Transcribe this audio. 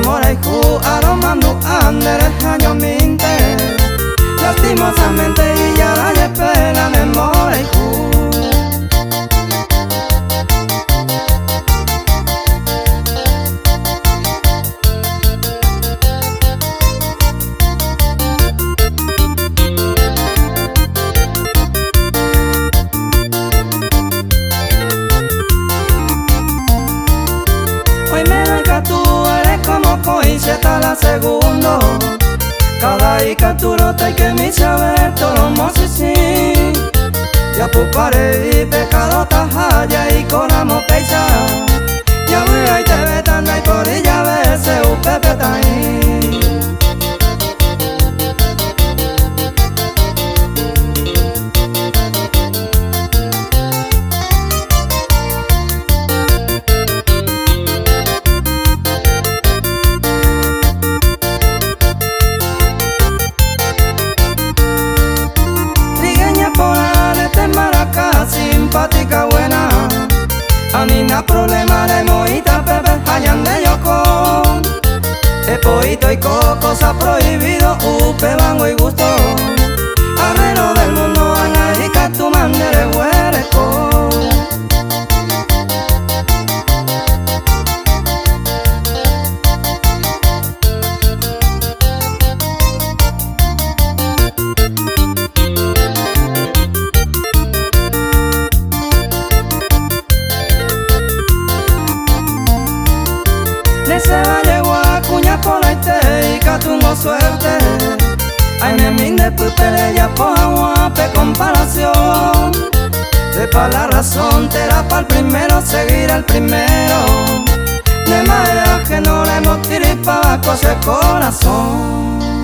mora y ju aromando andere año minte. Lastimosamente y ya la espera de mora y ju. Hoy me doy que tú eres como coinceta la segundo. Cada y capturo te que mi saber todo mosisi. Ya pupare y pecado tajaya y coramo peisa. Ya voy a te betanda y por ella verse un pepe taí. Simpática buena, a mí no problema de moita pepe hayan de yoko. El poito y coco se ha prohibido, upe bango y gusto. Arrero del mundo anga y que tu mandere huereco. Se va llegó a cuña por la ite y que tuvo suerte. Ay, me minde pupere ya por aguape comparación. Sepa la razón, te da para el primero, seguir al primero. De manera que no le hemos tirado para coser corazón.